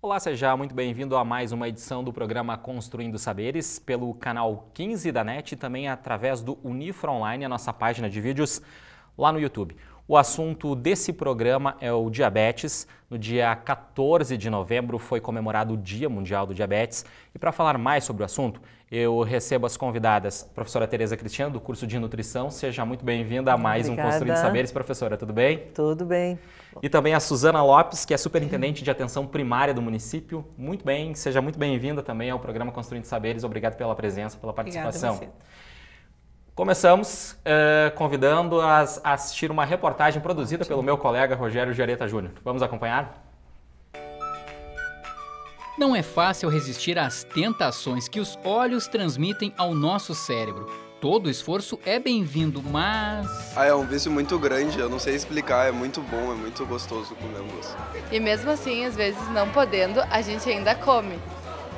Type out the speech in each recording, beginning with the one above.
Olá, seja muito bem-vindo a mais uma edição do programa Construindo Saberes, pelo canal 15 da NET e também através do Unifra Online, a nossa página de vídeos lá no YouTube. O assunto desse programa é o diabetes. No dia 14 de novembro foi comemorado o Dia Mundial do Diabetes. E para falar mais sobre o assunto, eu recebo as convidadas, professora Tereza Cristiano, do curso de Nutrição. Seja muito bem-vinda a mais um Construindo Saberes. Professora, tudo bem? Tudo bem. E também a Suzana Lopes, que é superintendente de atenção primária do município. Muito bem, seja muito bem-vinda também ao programa Construindo Saberes. Obrigado pela presença, pela participação. Obrigada a você. Começamos convidando a assistir uma reportagem produzida pelo meu colega Rogério Giareta Júnior. Vamos acompanhar? Não é fácil resistir às tentações que os olhos transmitem ao nosso cérebro. Todo esforço é bem-vindo, mas... É um vício muito grande, eu não sei explicar, é muito bom, é muito gostoso comer um doce. E mesmo assim, às vezes não podendo, a gente ainda come.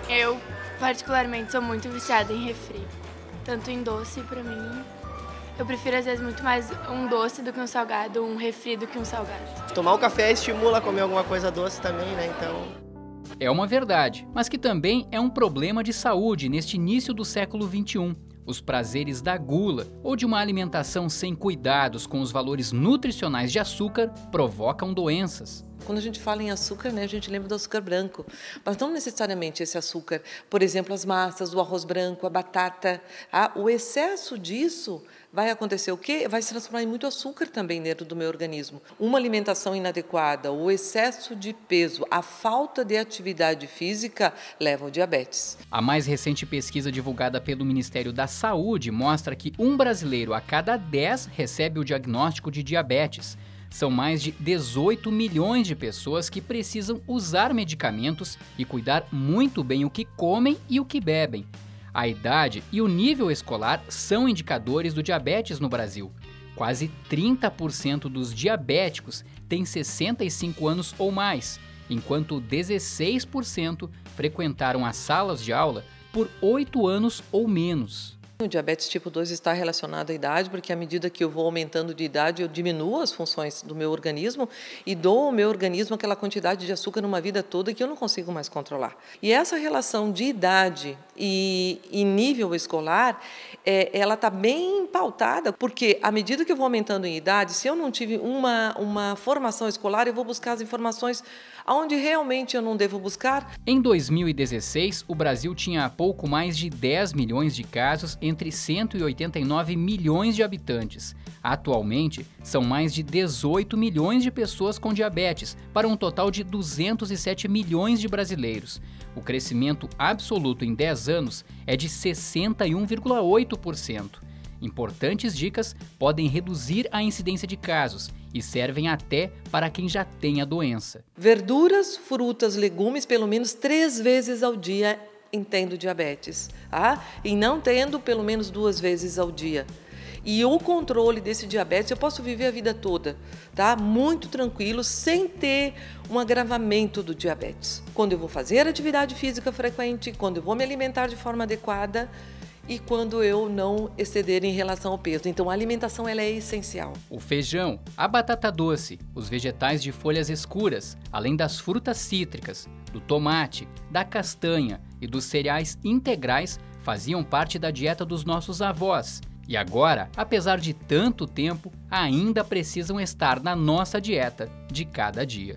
Eu, particularmente, sou muito viciada em refri. Tanto em doce, pra mim, eu prefiro às vezes muito mais um doce do que um salgado, um refri do que um salgado. Tomar um café estimula a comer alguma coisa doce também, né? Então... É uma verdade, mas que também é um problema de saúde neste início do século XXI. Os prazeres da gula ou de uma alimentação sem cuidados com os valores nutricionais de açúcar provocam doenças. Quando a gente fala em açúcar, né, a gente lembra do açúcar branco, mas não necessariamente esse açúcar. Por exemplo, as massas, o arroz branco, a batata. O excesso disso vai acontecer o quê? Vai se transformar em muito açúcar também dentro do meu organismo. Uma alimentação inadequada, o excesso de peso, a falta de atividade física levam ao diabetes. A mais recente pesquisa divulgada pelo Ministério da Saúde mostra que um brasileiro a cada 10 recebe o diagnóstico de diabetes. São mais de 18 milhões de pessoas que precisam usar medicamentos e cuidar muito bem o que comem e o que bebem. A idade e o nível escolar são indicadores do diabetes no Brasil. Quase 30% dos diabéticos têm 65 anos ou mais, enquanto 16% frequentaram as salas de aula por 8 anos ou menos. O diabetes tipo 2 está relacionado à idade, porque à medida que eu vou aumentando de idade, eu diminuo as funções do meu organismo e dou ao meu organismo aquela quantidade de açúcar numa vida toda que eu não consigo mais controlar. E essa relação de idade e nível escolar, ela está bem pautada, porque à medida que eu vou aumentando em idade, se eu não tive uma formação escolar, eu vou buscar as informações onde realmente eu não devo buscar. Em 2016, o Brasil tinha pouco mais de 10 milhões de casos entre 189 milhões de habitantes. Atualmente, são mais de 18 milhões de pessoas com diabetes, para um total de 207 milhões de brasileiros. O crescimento absoluto em 10 anos é de 61,8%. Importantes dicas podem reduzir a incidência de casos e servem até para quem já tem a doença. Verduras, frutas, legumes, pelo menos 3 vezes ao dia em tendo diabetes, e não tendo pelo menos 2 vezes ao dia. E o controle desse diabetes, eu posso viver a vida toda, muito tranquilo, sem ter um agravamento do diabetes. Quando eu vou fazer atividade física frequente, quando eu vou me alimentar de forma adequada, e quando eu não exceder em relação ao peso. Então a alimentação ela é essencial. O feijão, a batata doce, os vegetais de folhas escuras, além das frutas cítricas, do tomate, da castanha e dos cereais integrais faziam parte da dieta dos nossos avós. E agora, apesar de tanto tempo, ainda precisam estar na nossa dieta de cada dia.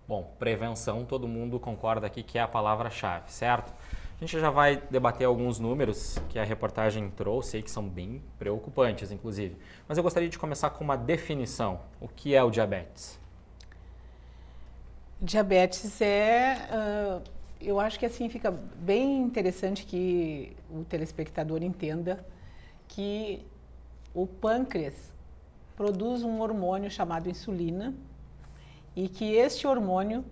Bom, prevenção, todo mundo concorda aqui que é a palavra-chave, certo? A gente já vai debater alguns números que a reportagem trouxe aí, que são bem preocupantes, inclusive. Mas eu gostaria de começar com uma definição. O que é o diabetes? Diabetes eu acho que assim fica bem interessante que o telespectador entenda que o pâncreas produz um hormônio chamado insulina, e que este hormônio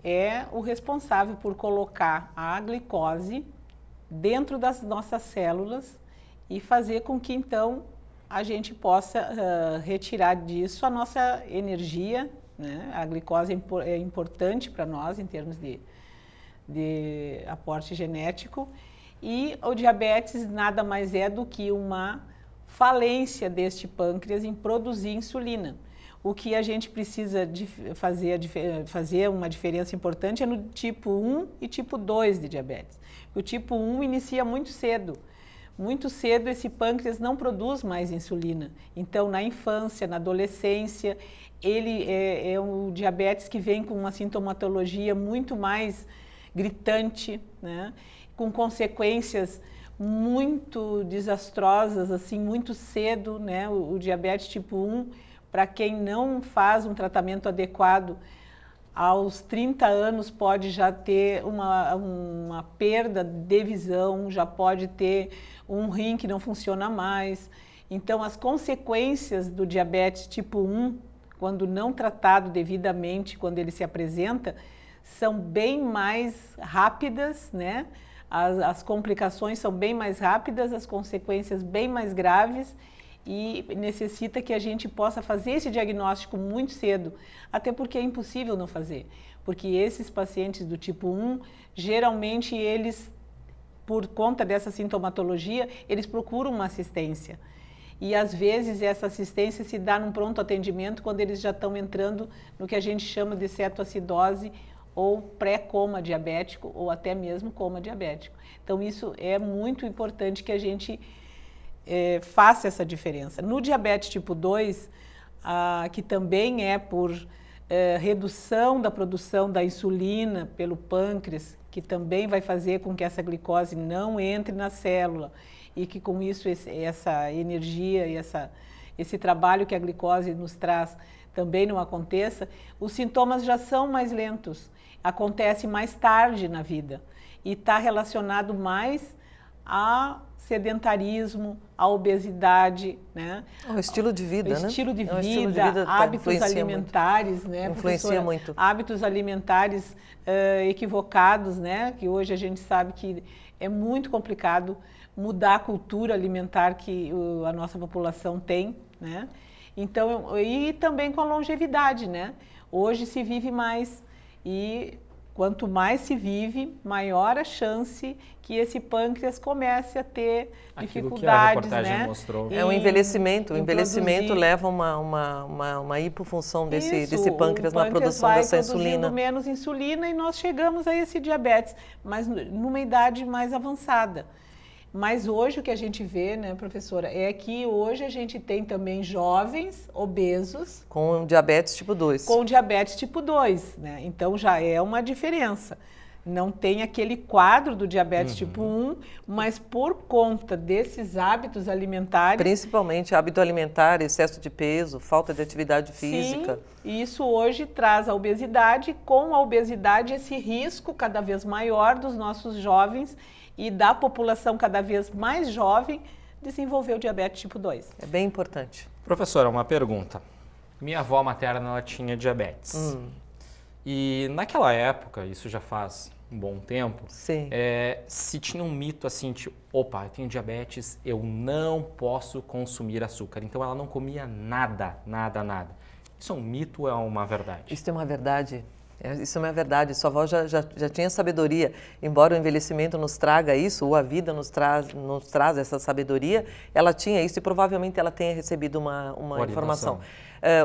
é o responsável por colocar a glicose dentro das nossas células e fazer com que então a gente possa retirar disso a nossa energia, né? A glicose é importante para nós em termos de aporte genético, e o diabetes nada mais é do que uma falência deste pâncreas em produzir insulina. o que a gente precisa fazer uma diferença importante é no tipo 1 e tipo 2 de diabetes. O tipo 1 inicia muito cedo. Muito cedo esse pâncreas não produz mais insulina. Então, na infância, na adolescência, ele é um diabetes que vem com uma sintomatologia muito mais gritante, né? Com consequências muito desastrosas, assim, muito cedo, né? O diabetes tipo 1, para quem não faz um tratamento adequado, aos 30 anos pode já ter uma perda de visão, já pode ter um rim que não funciona mais. Então, as consequências do diabetes tipo 1, quando não tratado devidamente, quando ele se apresenta, são bem mais rápidas, né? As complicações são bem mais rápidas, as consequências bem mais graves, e necessita que a gente possa fazer esse diagnóstico muito cedo, até porque é impossível não fazer, porque esses pacientes do tipo 1, geralmente eles, por conta dessa sintomatologia, eles procuram uma assistência. E às vezes essa assistência se dá num pronto atendimento quando eles já estão entrando no que a gente chama de cetoacidose ou pré-coma diabético ou até mesmo coma diabético. Então isso é muito importante que a gente faça essa diferença. No diabetes tipo 2, que também é por redução da produção da insulina pelo pâncreas, que também vai fazer com que essa glicose não entre na célula e que com isso essa energia e esse trabalho que a glicose nos traz também não aconteça, os sintomas já são mais lentos, acontece mais tarde na vida e está relacionado mais a sedentarismo, a obesidade, né? O estilo de vida, né? Estilo de vida, hábitos alimentares, né? Influencia muito. Hábitos alimentares equivocados, né? Que hoje a gente sabe que é muito complicado mudar a cultura alimentar que a nossa população tem, né? Então, e também com a longevidade, né? Hoje se vive mais e quanto mais se vive, maior a chance que esse pâncreas comece a ter dificuldades, que a reportagem né? mostrou. É o envelhecimento. O envelhecimento leva uma hipofunção desse pâncreas na produção dessa insulina. Menos insulina e nós chegamos a esse diabetes, mas numa idade mais avançada. Mas hoje o que a gente vê, né, professora, é que hoje a gente tem também jovens obesos. Com diabetes tipo 2. Com diabetes tipo 2, né? Então já é uma diferença. Não tem aquele quadro do diabetes tipo 1, mas por conta desses hábitos alimentares... Principalmente hábito alimentar, excesso de peso, falta de atividade física. Sim, isso hoje traz a obesidade, com a obesidade esse risco cada vez maior dos nossos jovens e da população cada vez mais jovem desenvolver o diabetes tipo 2. É bem importante. Professora, uma pergunta. Minha avó materna ela tinha diabetes. E naquela época, isso já faz um bom tempo, se tinha um mito assim, tipo, opa, eu tenho diabetes, eu não posso consumir açúcar. Então ela não comia nada. Isso é um mito ou é uma verdade? Isso é uma verdade. Isso é uma verdade, sua avó já tinha sabedoria, embora o envelhecimento nos traga isso, ou a vida nos traz essa sabedoria, ela tinha isso e provavelmente ela tenha recebido uma informação.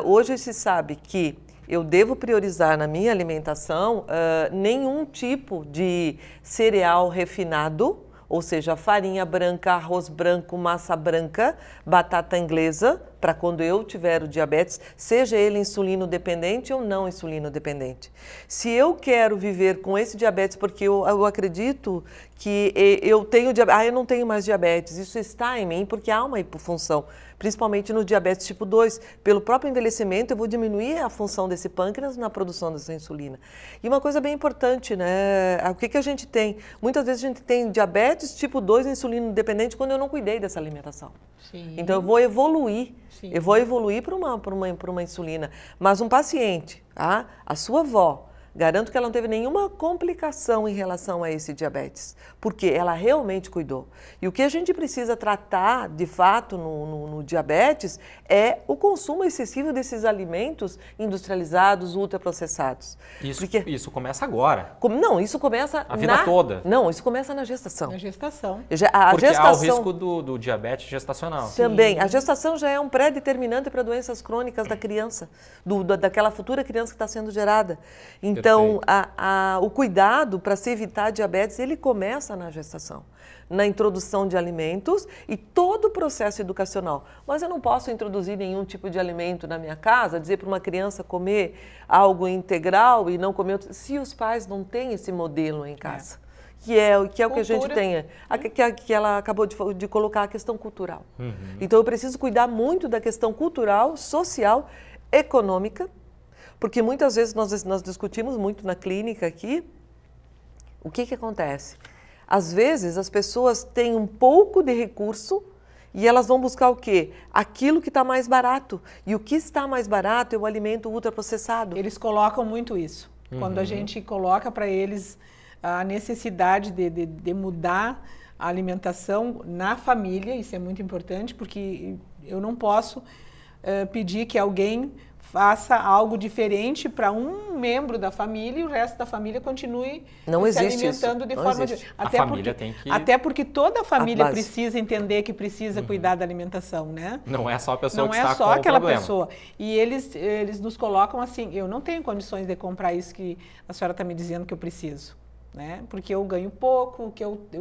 Hoje se sabe que eu devo priorizar na minha alimentação nenhum tipo de cereal refinado, ou seja, farinha branca, arroz branco, massa branca, batata inglesa, para quando eu tiver o diabetes, seja ele insulino dependente ou não insulino dependente. Se eu quero viver com esse diabetes, porque eu acredito que eu tenho diabetes, eu não tenho mais diabetes, isso está em mim porque há uma hipofunção, principalmente no diabetes tipo 2. Pelo próprio envelhecimento, eu vou diminuir a função desse pâncreas na produção dessa insulina. E uma coisa bem importante, né? O que a gente tem? Muitas vezes a gente tem diabetes tipo 2 insulino dependente quando eu não cuidei dessa alimentação. Sim. Então eu vou evoluir. Sim. Eu vou evoluir para uma insulina. Mas um paciente, a sua avó, Garanto que ela não teve nenhuma complicação em relação a esse diabetes, porque ela realmente cuidou. E o que a gente precisa tratar, de fato, no diabetes é o consumo excessivo desses alimentos industrializados, ultraprocessados. Isso começa agora? Não, isso começa a vida toda? Não, isso começa na gestação. Na gestação. Porque há o risco do diabetes gestacional. Também. A gestação já é um pré-determinante para doenças crônicas da criança, daquela futura criança que está sendo gerada. Então, o cuidado para se evitar diabetes, ele começa na gestação, na introdução de alimentos e todo o processo educacional. Mas eu não posso introduzir nenhum tipo de alimento na minha casa, dizer para uma criança comer algo integral e não comer outro, se os pais não têm esse modelo em casa. Que é o que a gente tem, que ela acabou de colocar, a questão cultural. Então, eu preciso cuidar muito da questão cultural, social, econômica, porque muitas vezes nós discutimos muito na clínica aqui, o que acontece? Às vezes as pessoas têm um pouco de recurso e elas vão buscar o quê? Aquilo que está mais barato. E o que está mais barato é o alimento ultraprocessado. Eles colocam muito isso. Quando a gente coloca para eles a necessidade de mudar a alimentação na família, isso é muito importante, porque eu não posso pedir que alguém faça algo diferente para um membro da família e o resto da família continue se alimentando de forma diferente. Até porque toda a família precisa entender que precisa cuidar da alimentação, né? Não é só a pessoa que está com o problema. Não é só aquela pessoa. E eles nos colocam assim, eu não tenho condições de comprar isso que a senhora está me dizendo que eu preciso, né? Porque eu ganho pouco, o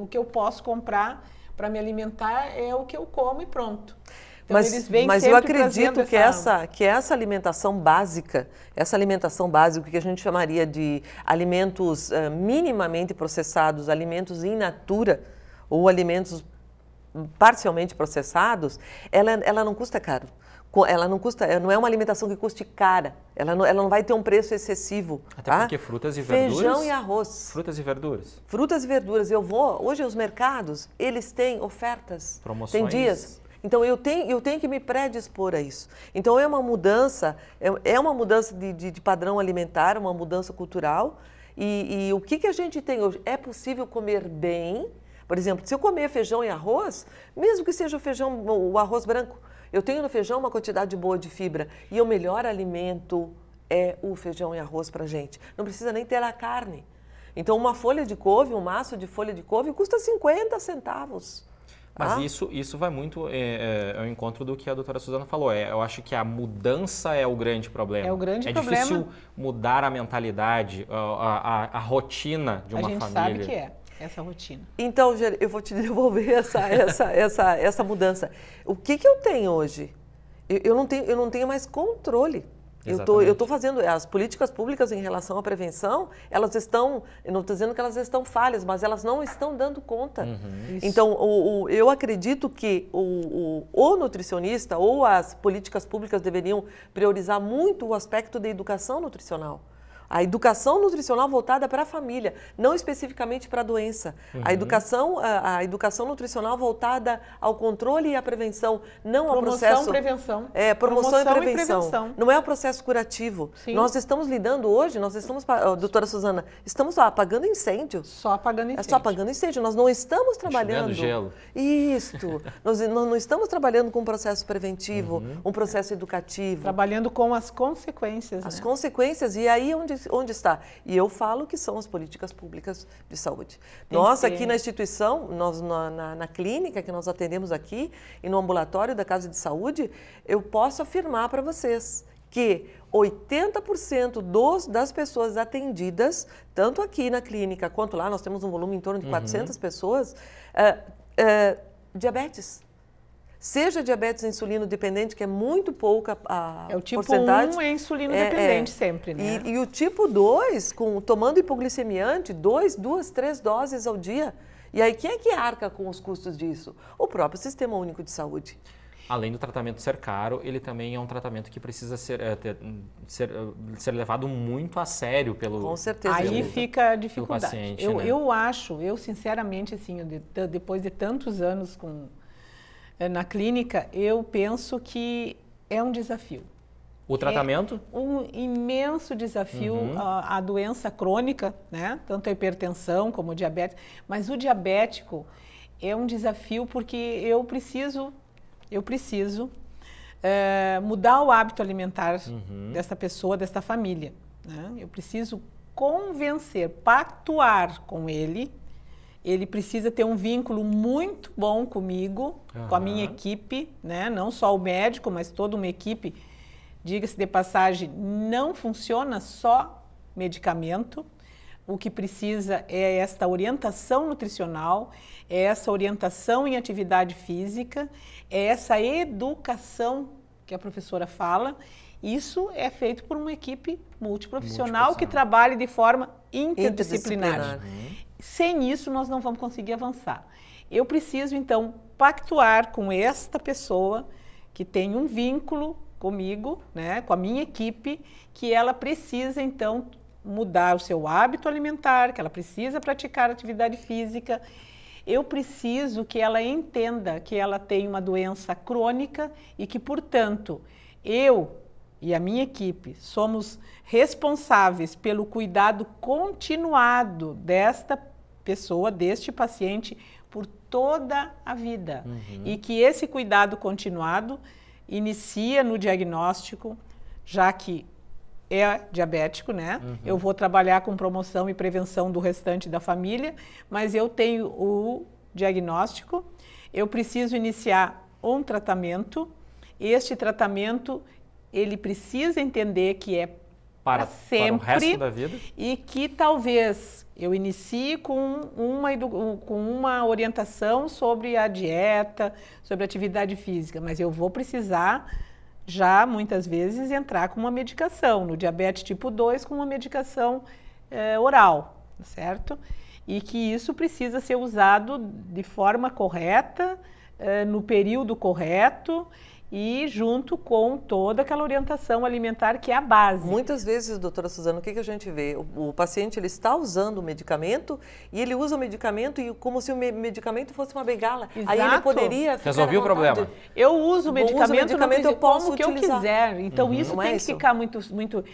que eu posso comprar para me alimentar é o que eu como e pronto. Então, mas eu acredito que essa alimentação básica, que a gente chamaria de alimentos minimamente processados, alimentos in natura ou alimentos parcialmente processados, ela não custa caro. Não é uma alimentação que custe cara, ela não vai ter um preço excessivo. Até porque frutas e verduras... Feijão e arroz. Frutas e verduras. Frutas e verduras. Hoje os mercados, eles têm ofertas. Promoções. Tem dias. Então, eu tenho que me predispor a isso. Então, é uma mudança de padrão alimentar, uma mudança cultural. E o que a gente tem hoje? É possível comer bem. Por exemplo, se eu comer feijão e arroz, mesmo que seja o arroz branco, eu tenho no feijão uma quantidade boa de fibra. E o melhor alimento é o feijão e arroz para a gente. Não precisa nem ter a carne. Então, uma folha de couve, um maço de folha de couve custa 50 centavos. Mas isso vai muito ao encontro do que a doutora Suzana falou. Eu acho que a mudança é o grande problema. É o grande problema. É difícil mudar a mentalidade, a rotina de uma família. A gente sabe que é essa rotina. Então, eu vou te devolver essa mudança. O que eu tenho hoje? Eu não tenho mais controle. Eu estou fazendo as políticas públicas em relação à prevenção, eu não estou dizendo que elas estão falhas, mas elas não estão dando conta. Então, eu acredito que o nutricionista ou as políticas públicas deveriam priorizar muito o aspecto da educação nutricional. A educação nutricional voltada para a família, não especificamente para a doença. A educação nutricional voltada ao controle e à prevenção, não ao processo... Prevenção. Promoção e prevenção. Não é o processo curativo. Sim. Nós estamos lidando hoje, doutora Suzana, estamos apagando incêndio. Só apagando incêndio. É só apagando incêndio. Nós não estamos trabalhando... gelo. Isso. Nós não estamos trabalhando com um processo preventivo, um processo educativo. Trabalhando com as consequências. As consequências. E aí onde está? E eu falo que são as políticas públicas de saúde. Nós aqui na instituição, na clínica que nós atendemos aqui e no ambulatório da Casa de Saúde, eu posso afirmar para vocês que 80% das pessoas atendidas, tanto aqui na clínica quanto lá, nós temos um volume em torno de 400 pessoas, diabetes. Seja diabetes insulino dependente, que é muito pouca a porcentagem. O tipo 1 é insulino dependente sempre, né? E o tipo 2, tomando hipoglicemiante, 2, 3 doses ao dia. E aí, quem é que arca com os custos disso? O próprio Sistema Único de Saúde. Além do tratamento ser caro, ele também é um tratamento que precisa ser levado muito a sério pelo Com certeza. Aí fica a dificuldade. Paciente, eu sinceramente, assim, depois de tantos anos na clínica, eu penso que é um desafio. O tratamento? É um imenso desafio, a doença crônica, né? Tanto a hipertensão como o diabetes, mas o diabético é um desafio porque eu preciso mudar o hábito alimentar dessa pessoa, dessa família, né? Eu preciso convencer, pactuar com ele. Ele precisa ter um vínculo muito bom comigo, com a minha equipe, né? Não só o médico, mas toda uma equipe. Diga-se de passagem, não funciona só medicamento. O que precisa é esta orientação nutricional, é essa orientação em atividade física, é essa educação que a professora fala. Isso é feito por uma equipe multiprofissional que trabalhe de forma interdisciplinar. Sem isso, nós não vamos conseguir avançar. Eu preciso, então, pactuar com esta pessoa que tem um vínculo comigo, né, com a minha equipe, que ela precisa, então, mudar o seu hábito alimentar, que ela precisa praticar atividade física. Eu preciso que ela entenda que ela tem uma doença crônica e que, portanto, eu e a minha equipe somos responsáveis pelo cuidado continuado desta pessoa, deste paciente, por toda a vida. E que esse cuidado continuado inicia no diagnóstico, já que é diabético, né? Eu vou trabalhar com promoção e prevenção do restante da família, mas eu tenho o diagnóstico, eu preciso iniciar um tratamento. Este tratamento, ele precisa entender que é para sempre, para o resto da vida, e que talvez eu inicie com uma orientação sobre a dieta, sobre a atividade física, mas eu vou precisar já muitas vezes entrar com uma medicação, no diabetes tipo 2 com uma medicação oral, certo? E que isso precisa ser usado de forma correta, no período correto, e junto com toda aquela orientação alimentar que é a base. Muitas vezes, doutora Suzana, o que a gente vê? O paciente ele está usando o medicamento e ele usa o medicamento como se o medicamento fosse uma bengala. Exato. Aí ele poderia resolver o problema. Eu uso o medicamento eu posso como que eu quiser. Então isso tem que ficar muito...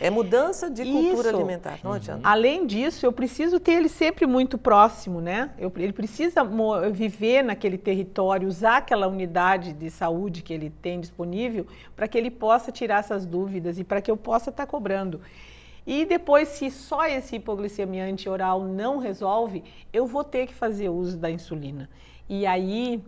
É mudança de cultura alimentar, não adianta. Além disso, eu preciso ter ele sempre muito próximo, né? Ele precisa viver naquele território, usar aquela unidade de saúde que ele tem disponível para que ele possa tirar essas dúvidas e para que eu possa estar cobrando. E depois, se só esse hipoglicemia antioral não resolve, eu vou ter que fazer uso da insulina. E aí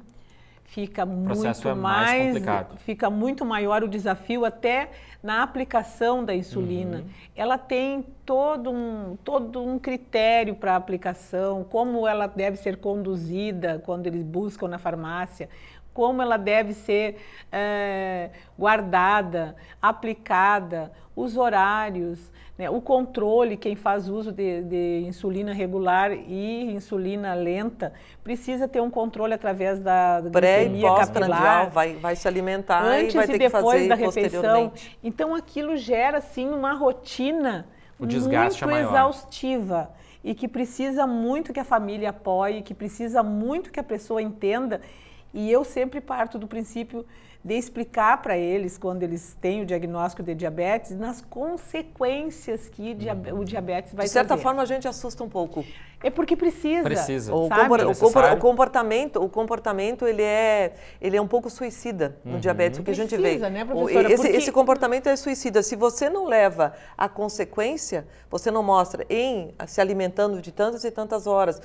fica muito mais complicado. Fica muito maior o desafio até na aplicação da insulina. Ela tem todo um critério para a aplicação, como ela deve ser conduzida quando eles buscam na farmácia, como ela deve ser guardada, aplicada, os horários, né? O controle, quem faz uso de insulina regular e insulina lenta, precisa ter um controle através da glicemia capilar. Vai se alimentar antes e vai ter que fazer depois da refeição. Então aquilo gera assim uma rotina muito exaustiva e que precisa muito que a família apoie, que precisa muito que a pessoa entenda. E eu sempre parto do princípio de explicar para eles, quando eles têm o diagnóstico de diabetes, nas consequências que o diabetes vai ter. De certa forma, a gente assusta um pouco. É porque precisa. O comportamento ele é um pouco suicida no diabetes, o que a gente vê. Né, professora? Esse comportamento é suicida. Se você não leva a consequência, você não mostra se alimentando de tantas e tantas horas,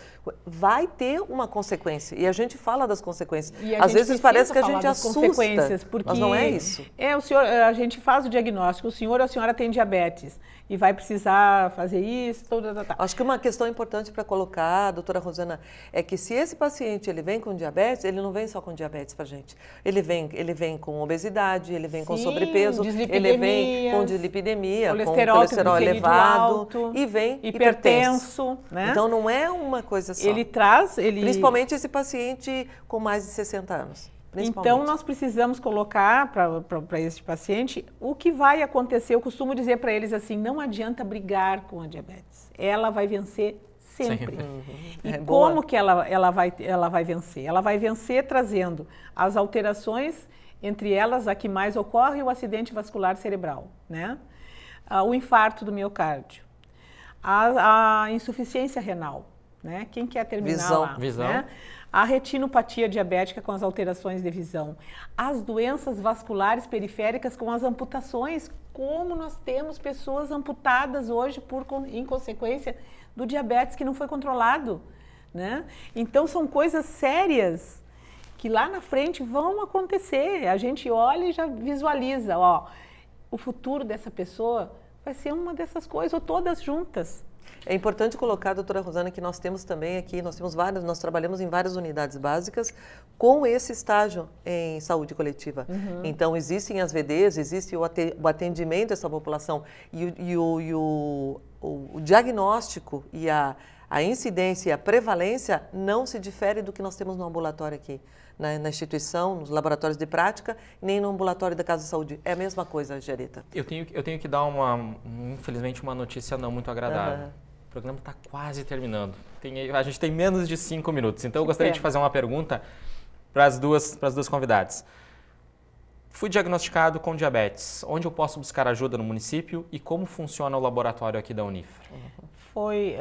vai ter uma consequência. E a gente fala das consequências. Às vezes parece que a gente assusta. Porque mas não é isso. A gente faz o diagnóstico, o senhor ou a senhora tem diabetes e vai precisar fazer isso, Acho que uma questão importante para colocar, doutora Rosana, é que se esse paciente ele vem com diabetes, ele não vem só com diabetes para a gente. Ele vem com obesidade, ele vem com sobrepeso, ele vem com dislipidemia, com colesterol elevado alto, e vem hipertenso. Né? Então não é uma coisa só. Principalmente esse paciente com mais de 60 anos. Então, nós precisamos colocar para este paciente o que vai acontecer. Eu costumo dizer para eles assim, não adianta brigar com a diabetes. Ela vai vencer sempre. E como que ela vai vencer? Ela vai vencer trazendo as alterações Entre elas, a que mais ocorre é o acidente vascular cerebral, né? O infarto do miocárdio, a insuficiência renal, né? Quem quer terminar Visão. Né? A retinopatia diabética com as alterações de visão, as doenças vasculares periféricas com as amputações, como nós temos pessoas amputadas hoje em consequência do diabetes que não foi controlado, né? Então são coisas sérias que lá na frente vão acontecer. A gente olha e já visualiza, ó, o futuro dessa pessoa vai ser uma dessas coisas ou todas juntas. É importante colocar, doutora Rosana, que nós temos também aqui, nós trabalhamos em várias unidades básicas com esse estágio em saúde coletiva. Então, existem as VDs, existe o atendimento dessa população e o diagnóstico e a incidência e a prevalência não se difere do que nós temos no ambulatório aqui, na instituição, nos laboratórios de prática, nem no ambulatório da Casa de Saúde. É a mesma coisa, Gereta. Eu tenho que dar infelizmente, uma notícia não muito agradável. O programa está quase terminando. A gente tem menos de 5 minutos, então eu gostaria de fazer uma pergunta para as duas convidadas. Fui diagnosticado com diabetes. Onde eu posso buscar ajuda no município e como funciona o laboratório aqui da Unifra? Foi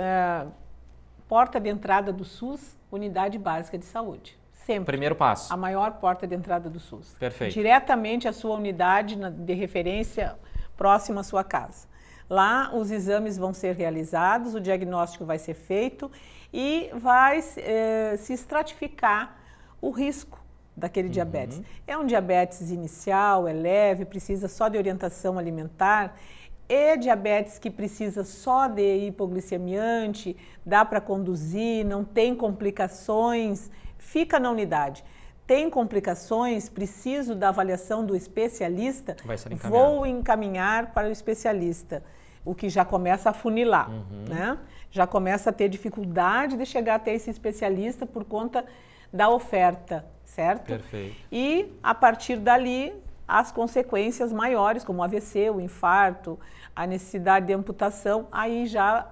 porta de entrada do SUS, Unidade Básica de Saúde. Sempre. Primeiro passo. A maior porta de entrada do SUS. Perfeito. Diretamente à sua unidade de referência próxima à sua casa. Lá os exames vão ser realizados, o diagnóstico vai ser feito e vai se estratificar o risco daquele diabetes. É um diabetes inicial, é leve, precisa só de orientação alimentar. É diabetes que precisa só de hipoglicemiante, dá para conduzir, não tem complicações, fica na unidade. Tem complicações, preciso da avaliação do especialista, vou encaminhar para o especialista, o que já começa a funilar, né? Já começa a ter dificuldade de chegar até esse especialista por conta da oferta, certo? Perfeito. E a partir dali, as consequências maiores, como o AVC, o infarto, a necessidade de amputação, aí já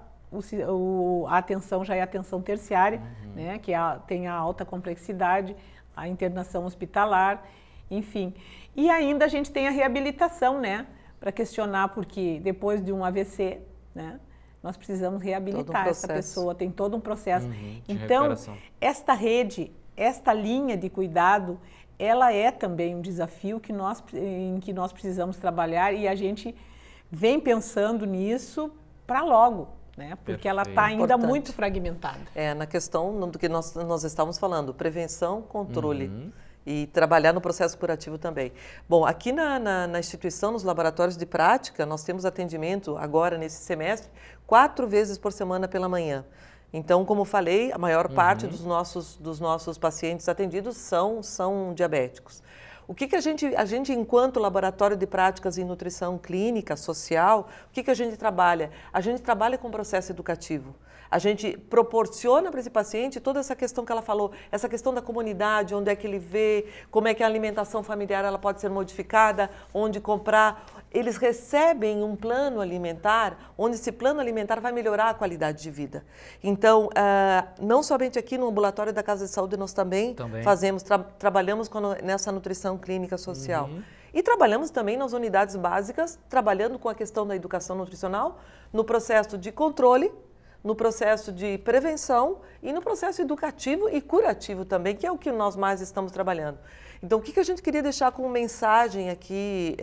a atenção já é a atenção terciária, né? Que tem a alta complexidade, a internação hospitalar, enfim. E ainda a gente tem a reabilitação, né? Para questionar, porque depois de um AVC, né? Nós precisamos reabilitar essa pessoa, tem todo um processo. Então, esta rede, esta linha de cuidado, ela é também um desafio em que nós precisamos trabalhar e a gente vem pensando nisso para logo, né? Porque ela está ainda muito fragmentada. Na questão do que nós estávamos falando, prevenção, controle e trabalhar no processo curativo também. Bom, aqui na instituição, nos laboratórios de prática, nós temos atendimento agora nesse semestre 4 vezes por semana pela manhã. Então, como falei, a maior parte dos nossos pacientes atendidos são diabéticos. O que a gente, enquanto laboratório de práticas em nutrição clínica, social, o que a gente trabalha? A gente trabalha com processo educativo. A gente proporciona para esse paciente toda essa questão que ela falou, essa questão da comunidade, onde é que ele vê, como é que a alimentação familiar ela pode ser modificada, onde comprar. Eles recebem um plano alimentar, onde esse plano alimentar vai melhorar a qualidade de vida. Então, não somente aqui no ambulatório da Casa de Saúde, nós também fazemos, trabalhamos nessa nutrição clínica social. E trabalhamos também nas unidades básicas, trabalhando com a questão da educação nutricional, no processo de controle, no processo de prevenção e no processo educativo e curativo também, que é o que nós mais estamos trabalhando. Então, o que a gente queria deixar como mensagem aqui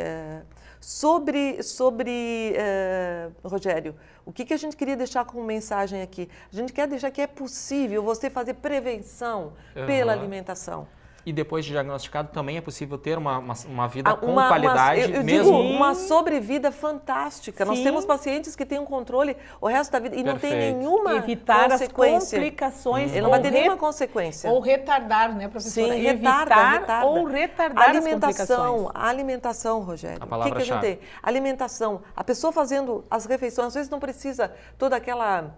Rogério, o que a gente queria deixar como mensagem aqui? A gente quer deixar que é possível você fazer prevenção pela alimentação. E depois de diagnosticado também é possível ter uma vida com qualidade eu mesmo? Digo, uma sobrevida fantástica. Sim. Nós temos pacientes que têm um controle o resto da vida e não tem nenhuma evitar consequência. As complicações. Ele não vai ter nenhuma consequência. Ou retardar, né, professora? Sim, retarda. Ou retardar as complicações. A alimentação, Rogério. A palavra-chave. O que a gente tem? Alimentação. A pessoa fazendo as refeições, às vezes não precisa toda aquela...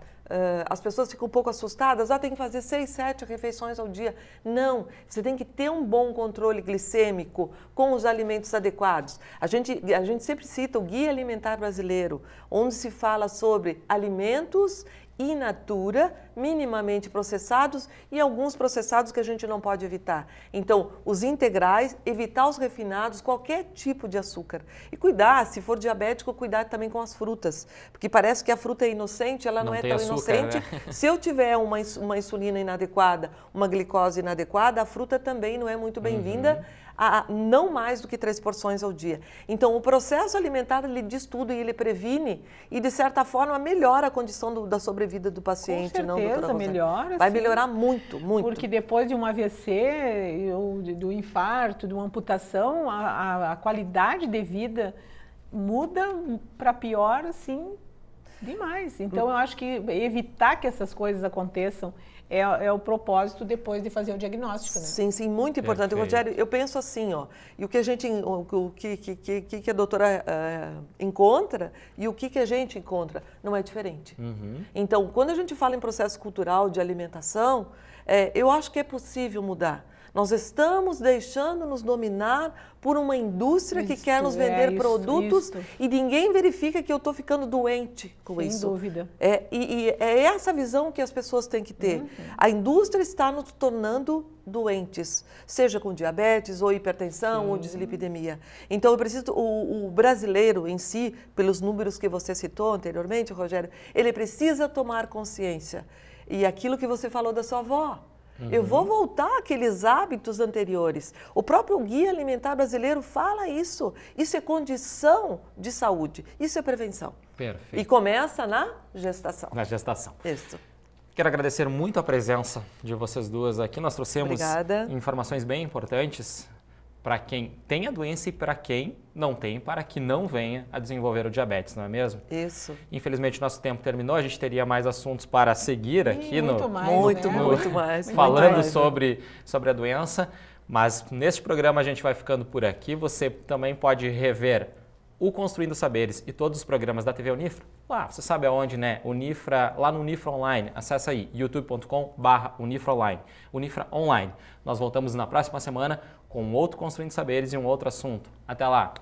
as pessoas ficam um pouco assustadas, tem que fazer 6, 7 refeições ao dia. Não, você tem que ter um bom controle glicêmico com os alimentos adequados. A gente sempre cita o Guia Alimentar Brasileiro, onde se fala sobre alimentos in natura, minimamente processados e alguns processados que a gente não pode evitar. Então, os integrais, evitar os refinados, qualquer tipo de açúcar. E cuidar, se for diabético, cuidar também com as frutas. Porque parece que a fruta é inocente, ela não é tão açúcar, inocente. Né? Se eu tiver uma insulina inadequada, uma glicose inadequada, a fruta também não é muito bem-vinda. Não mais do que 3 porções ao dia. Então, o processo alimentar, ele diz tudo e ele previne e, de certa forma, melhora a condição da sobrevida do paciente. Com certeza, melhora. Vai melhorar muito, muito. Porque depois de um AVC, ou do infarto, de uma amputação, a qualidade de vida muda para pior, assim, demais. Então, eu acho que evitar que essas coisas aconteçam é o propósito depois de fazer o diagnóstico, né? Sim, sim, muito importante. Perfeito. Rogério, eu penso assim, ó, e o que a doutora encontra e o que a gente encontra não é diferente. Então, quando a gente fala em processo cultural de alimentação, eu acho que é possível mudar. Nós estamos deixando-nos dominar por uma indústria que quer nos vender produtos e ninguém verifica que eu estou ficando doente com isso. Sem dúvida. E é essa visão que as pessoas têm que ter. A indústria está nos tornando doentes, seja com diabetes, ou hipertensão, ou dislipidemia. Então, eu preciso, o brasileiro em si, pelos números que você citou anteriormente, Rogério, ele precisa tomar consciência. E aquilo que você falou da sua avó, eu vou voltar àqueles hábitos anteriores. O próprio Guia Alimentar Brasileiro fala isso. Isso é condição de saúde. Isso é prevenção. Perfeito. E começa na gestação. Na gestação. Isso. Quero agradecer muito a presença de vocês duas aqui. Nós trouxemos informações bem importantes para quem tem a doença e para quem não tem, para que não venha a desenvolver o diabetes, não é mesmo? Isso. Infelizmente, nosso tempo terminou. A gente teria mais assuntos para seguir aqui muito mais, falando sobre a doença. Mas neste programa a gente vai ficando por aqui. Você também pode rever o Construindo Saberes e todos os programas da TV Unifra. Lá, você sabe aonde, né? Unifra, lá no Unifra Online. Acesse aí, youtube.com/unifraonline. Unifra Online. Nós voltamos na próxima semana com outro Construindo Saberes e um outro assunto. Até lá!